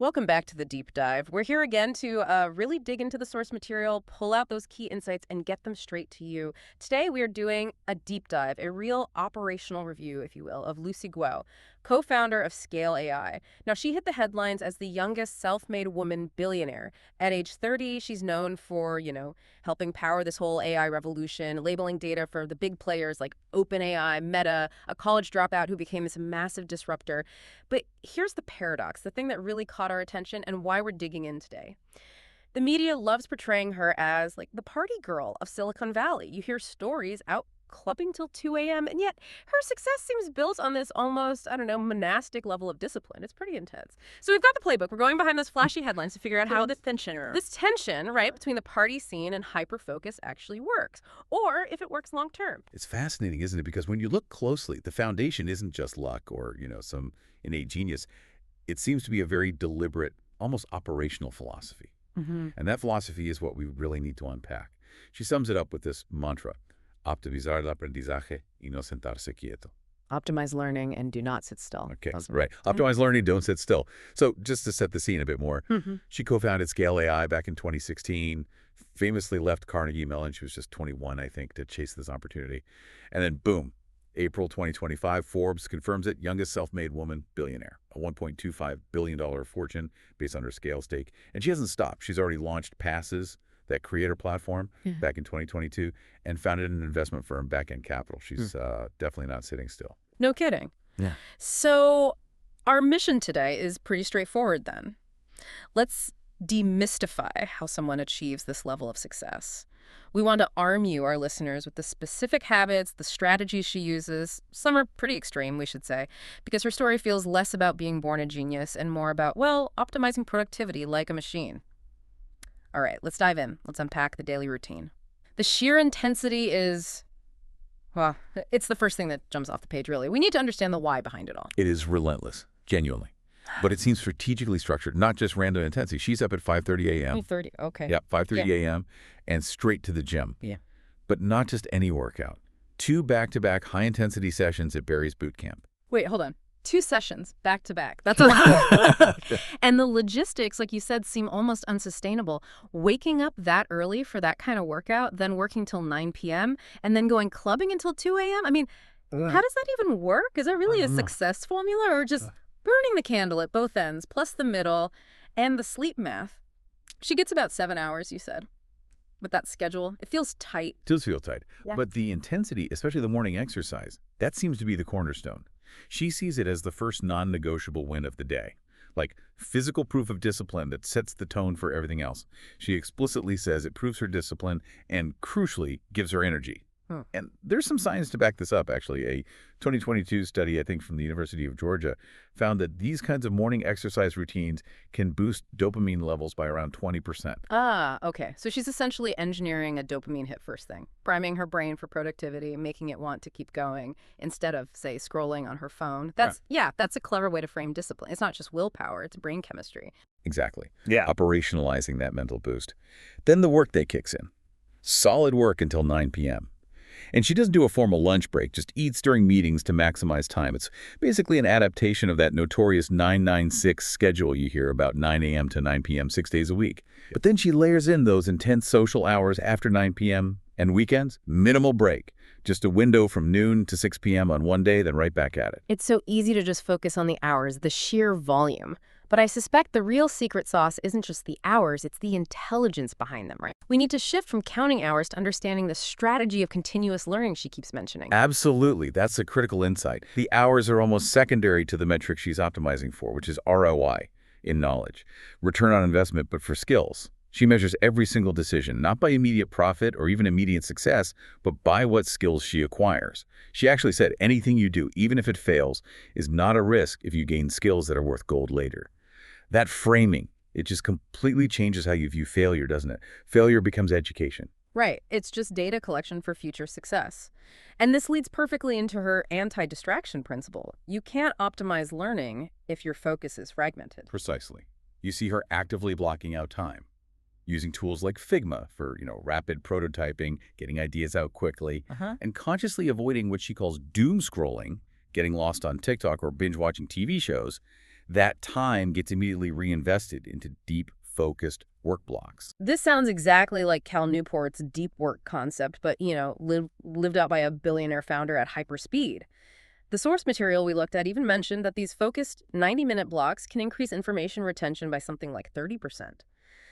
Welcome back to the deep dive. We're here again to really dig into the source material, pull out those key insights, and get them straight to you. Today, we are doing a deep dive, a real operational review, if you will, of Lucy Guo, co-founder of Scale AI. Now, she hit the headlines as the youngest self-made woman billionaire. At age 30, she's known for, helping power this whole AI revolution, labeling data for the big players like OpenAI, Meta, a college dropout who became this massive disruptor. But here's the paradox, the thing that really caught our attention and why we're digging in today. The media loves portraying her as like the party girl of Silicon Valley. You hear stories out clubbing till 2 a.m. and yet her success seems built on this almost, monastic level of discipline. It's pretty intense. So we've got the playbook. We're going behind those flashy headlines to figure out how this tension, right, between the party scene and hyper-focus actually works, or if it works long-term. It's fascinating, isn't it? Because when you look closely, the foundation isn't just luck or, some innate genius. It seems to be a very deliberate, almost operational philosophy. And that philosophy is what we really need to unpack. She sums it up with this mantra: optimizar el aprendizaje y no sentarse quieto. Optimize learning and do not sit still. Okay, right. Optimize learning, don't sit still. So just to set the scene a bit more, she co-founded Scale AI back in 2016, famously left Carnegie Mellon. She was just 21, I think, to chase this opportunity. And then boom, April 2025, Forbes confirms it, youngest self-made woman billionaire, a $1.25 billion fortune based on her Scale stake. And she hasn't stopped. She's already launched Passes, that creator platform, back in 2022, and founded an investment firm, Backend Capital. She's definitely not sitting still. No kidding. Yeah. So our mission today is pretty straightforward then. Let's demystify how someone achieves this level of success. We want to arm you, our listeners, with the specific habits, the strategies she uses. Some are pretty extreme, we should say, because her story feels less about being born a genius and more about, optimizing productivity like a machine. All right, let's dive in. Let's unpack the daily routine. The sheer intensity is, it's the first thing that jumps off the page, really. We need to understand the why behind it all. It is relentless, genuinely. But it seems strategically structured, not just random intensity. She's up at 5:30 a.m. 5:30, okay. Yeah, 5:30 a.m. and straight to the gym. Yeah. But not just any workout. 2 back-to-back high-intensity sessions at Barry's boot camp. Wait, hold on. 2 sessions back to back. That's a lot. And the logistics, like you said, seem almost unsustainable. Waking up that early for that kind of workout, then working till 9 p.m., and then going clubbing until 2 a.m.? I mean, how does that even work? Is that really a success formula, or just burning the candle at both ends, plus the middle, and the sleep math? She gets about 7 hours, you said. With that schedule, it feels tight. It does feel tight. Yeah. But the intensity, especially the morning exercise, that seems to be the cornerstone. She sees it as the first non-negotiable win of the day, like physical proof of discipline that sets the tone for everything else. She explicitly says it proves her discipline and, crucially, gives her energy. And there's some science to back this up, actually. A 2022 study, I think, from the University of Georgia found that these kinds of morning exercise routines can boost dopamine levels by around 20%. Okay. So she's essentially engineering a dopamine hit first thing, priming her brain for productivity, making it want to keep going instead of, say, scrolling on her phone. That's a clever way to frame discipline. It's not just willpower, it's brain chemistry. Exactly. Yeah. Operationalizing that mental boost. Then the workday kicks in. Solid work until 9 p.m. And she doesn't do a formal lunch break, just eats during meetings to maximize time. It's basically an adaptation of that notorious 9-9-6 schedule you hear about, 9 a.m. to 9 p.m. 6 days a week. But then she layers in those intense social hours after 9 p.m. and weekends, minimal break. Just a window from noon to 6 p.m. on one day, then right back at it. It's so easy to just focus on the hours, the sheer volume. But I suspect the real secret sauce isn't just the hours, it's the intelligence behind them, right? We need to shift from counting hours to understanding the strategy of continuous learning she keeps mentioning. Absolutely. That's a critical insight. The hours are almost secondary to the metric she's optimizing for, which is ROI in knowledge. Return on investment, but for skills. She measures every single decision, not by immediate profit or even immediate success, but by what skills she acquires. She actually said anything you do, even if it fails, is not a risk if you gain skills that are worth gold later. That framing, it just completely changes how you view failure, doesn't it? Failure becomes education. Right. It's just data collection for future success. And this leads perfectly into her anti-distraction principle. You can't optimize learning if your focus is fragmented. Precisely. You see her actively blocking out time, using tools like Figma for, rapid prototyping, getting ideas out quickly, and consciously avoiding what she calls doom scrolling, getting lost on TikTok or binge watching TV shows. That time gets immediately reinvested into deep, focused work blocks. This sounds exactly like Cal Newport's deep work concept, but, lived out by a billionaire founder at hyperspeed. The source material we looked at even mentioned that these focused 90-minute blocks can increase information retention by something like 30%.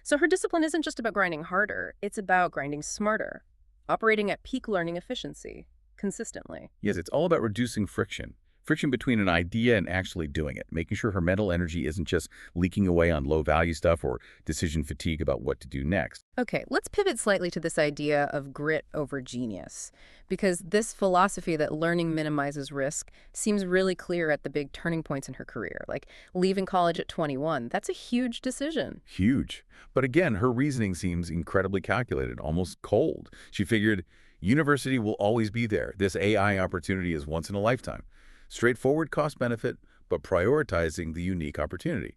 So her discipline isn't just about grinding harder, it's about grinding smarter, operating at peak learning efficiency, consistently. Yes, it's all about reducing friction. Friction between an idea and actually doing it, making sure her mental energy isn't just leaking away on low-value stuff or decision fatigue about what to do next. Okay, let's pivot slightly to this idea of grit over genius, because this philosophy that learning minimizes risk seems really clear at the big turning points in her career, like leaving college at 21. That's a huge decision. Huge. But again, her reasoning seems incredibly calculated, almost cold. She figured university will always be there. This AI opportunity is once in a lifetime. Straightforward cost benefit, but prioritizing the unique opportunity.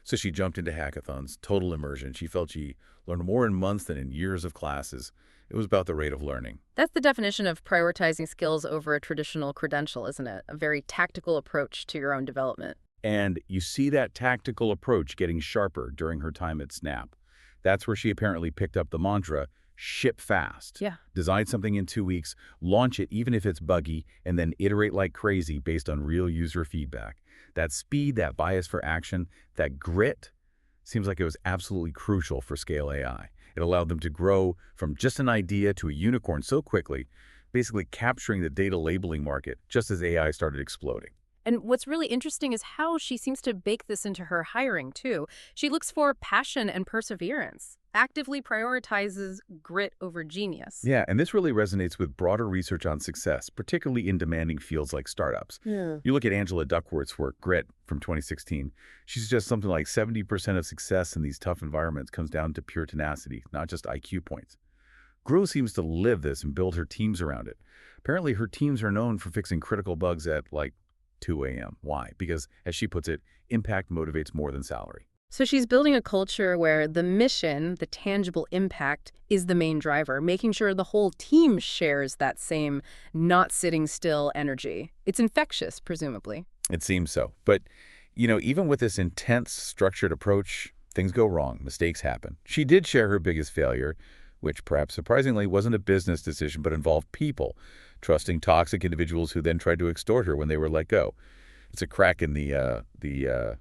So she jumped into hackathons, total immersion. She felt she learned more in months than in years of classes. It was about the rate of learning. That's the definition of prioritizing skills over a traditional credential, isn't it? A very tactical approach to your own development. And you see that tactical approach getting sharper during her time at Snap. That's where she apparently picked up the mantra, ship fast. Yeah. Design something in 2 weeks, launch it even if it's buggy, and then iterate like crazy based on real user feedback. That speed, that bias for action, that grit seems like it was absolutely crucial for Scale AI. It allowed them to grow from just an idea to a unicorn so quickly, basically capturing the data labeling market just as AI started exploding. And what's really interesting is how she seems to bake this into her hiring, too. She looks for passion and perseverance, actively prioritizes grit over genius. Yeah, and this really resonates with broader research on success, particularly in demanding fields like startups. Yeah. You look at Angela Duckworth's work, Grit, from 2016. She suggests something like 70% of success in these tough environments comes down to pure tenacity, not just IQ points. Grow seems to live this and build her teams around it. Apparently, her teams are known for fixing critical bugs at, 2 a.m. Why? Because, as she puts it, impact motivates more than salary. So she's building a culture where the mission, the tangible impact, is the main driver, making sure the whole team shares that same not sitting still energy. It's infectious, presumably. It seems so. But, even with this intense, structured approach, things go wrong. Mistakes happen. She did share her biggest failure, which perhaps surprisingly wasn't a business decision but involved people, trusting toxic individuals who then tried to extort her when they were let go. It's a crack in the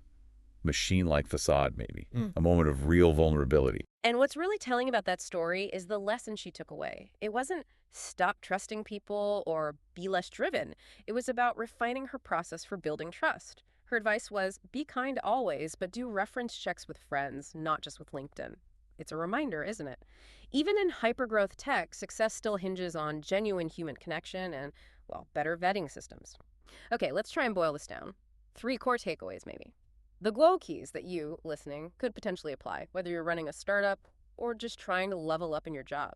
machine-like facade, maybe. A moment of real vulnerability. And what's really telling about that story is the lesson she took away. It wasn't stop trusting people or be less driven. It was about refining her process for building trust. Her advice was, be kind always, but do reference checks with friends, not just with LinkedIn. It's a reminder, isn't it? Even in hypergrowth tech, success still hinges on genuine human connection and, better vetting systems. Okay, let's try and boil this down. 3 core takeaways, maybe. The Guo keys that you, listening, could potentially apply, whether you're running a startup or just trying to level up in your job.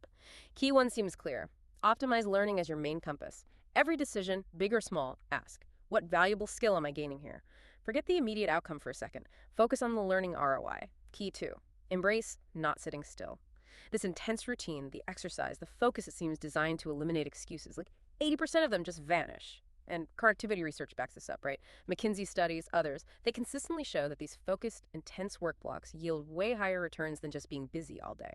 Key 1 seems clear. Optimize learning as your main compass. Every decision, big or small, ask, what valuable skill am I gaining here? Forget the immediate outcome for a second. Focus on the learning ROI. Key 2. Embrace not sitting still. This intense routine, the exercise, the focus, it seems designed to eliminate excuses. 80% of them just vanish. And productivity research backs this up, right? McKinsey studies, others, they consistently show that these focused, intense work blocks yield way higher returns than just being busy all day.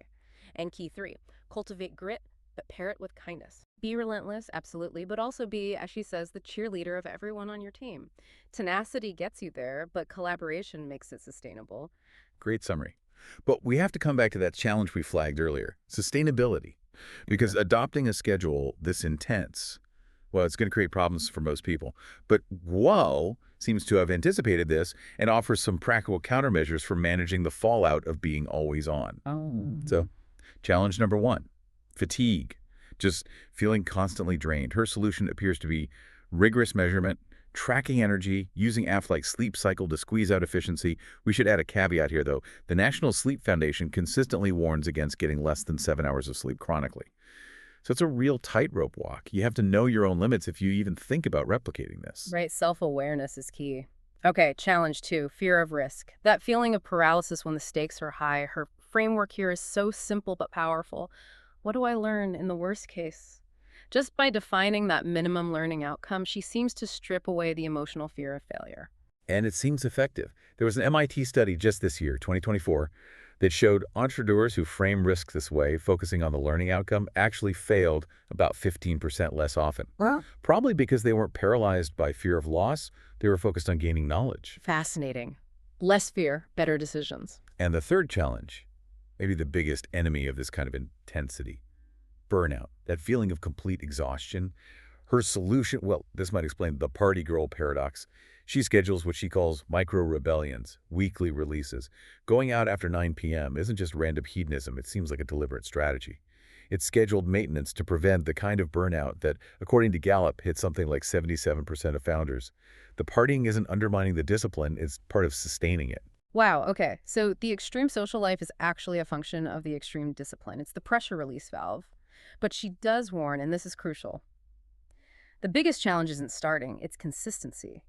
And key 3, cultivate grit, but pair it with kindness. Be relentless, absolutely, but also be, as she says, the cheerleader of everyone on your team. Tenacity gets you there, but collaboration makes it sustainable. Great summary. But we have to come back to that challenge we flagged earlier, sustainability. Because adopting a schedule this intense, it's going to create problems for most people. But Guo seems to have anticipated this and offers some practical countermeasures for managing the fallout of being always on. So, challenge number 1, fatigue. Just feeling constantly drained. Her solution appears to be rigorous measurement, tracking energy, using apps like Sleep Cycle to squeeze out efficiency. We should add a caveat here, though. The National Sleep Foundation consistently warns against getting less than 7 hours of sleep chronically. So it's a real tightrope walk. You have to know your own limits if you even think about replicating this. Right, self-awareness is key. Okay, challenge 2, fear of risk. That feeling of paralysis when the stakes are high. Her framework here is so simple but powerful. What do I learn in the worst case? Just by defining that minimum learning outcome, she seems to strip away the emotional fear of failure. And it seems effective. There was an MIT study just this year, 2024, that showed entrepreneurs who frame risk this way, focusing on the learning outcome, actually failed about 15% less often. Well, Probably because they weren't paralyzed by fear of loss, they were focused on gaining knowledge. fascinating. Less fear, better decisions. And the third challenge, maybe the biggest enemy of this kind of intensity, burnout, that feeling of complete exhaustion. Her solution, well, this might explain the party girl paradox. She schedules what she calls micro-rebellions, weekly releases. Going out after 9 p.m. isn't just random hedonism, it seems like a deliberate strategy. It's scheduled maintenance to prevent the kind of burnout that, according to Gallup, hits something like 77% of founders. The partying isn't undermining the discipline, it's part of sustaining it. Wow, okay. So the extreme social life is actually a function of the extreme discipline. It's the pressure release valve. But she does warn, and this is crucial, the biggest challenge isn't starting, it's consistency.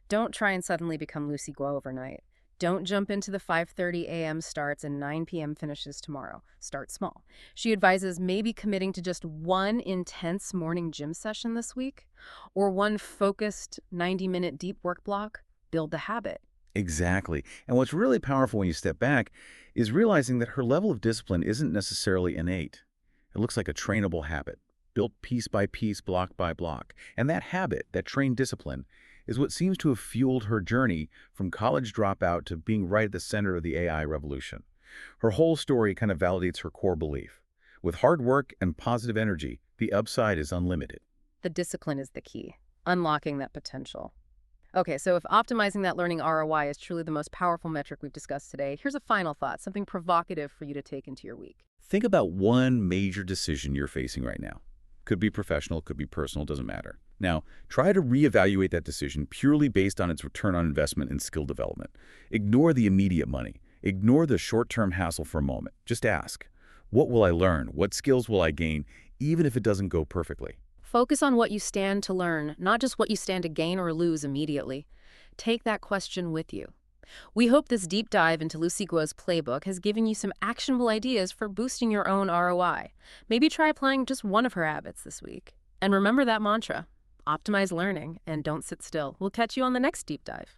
Don't try and suddenly become Lucy Guo overnight. Don't jump into the 5:30 a.m. starts and 9 p.m. finishes tomorrow. Start small. She advises maybe committing to just one intense morning gym session this week or one focused 90-minute deep work block. Build the habit. Exactly. And what's really powerful when you step back is realizing that her level of discipline isn't necessarily innate. It looks like a trainable habit, built piece by piece, block by block. And that habit, that trained discipline, is what seems to have fueled her journey from college dropout to being right at the center of the AI revolution. Her whole story kind of validates her core belief. With hard work and positive energy, the upside is unlimited. The discipline is the key, unlocking that potential. Okay, so if optimizing that learning ROI is truly the most powerful metric we've discussed today, here's a final thought, something provocative for you to take into your week. Think about one major decision you're facing right now. Could be professional, could be personal, doesn't matter. Now, try to reevaluate that decision purely based on its return on investment and skill development. Ignore the immediate money. Ignore the short-term hassle for a moment. Just ask, what will I learn? What skills will I gain, even if it doesn't go perfectly? Focus on what you stand to learn, not just what you stand to gain or lose immediately. Take that question with you. We hope this deep dive into Lucy Guo's playbook has given you some actionable ideas for boosting your own ROI. Maybe try applying just one of her habits this week. And remember that mantra, optimize learning and don't sit still. We'll catch you on the next deep dive.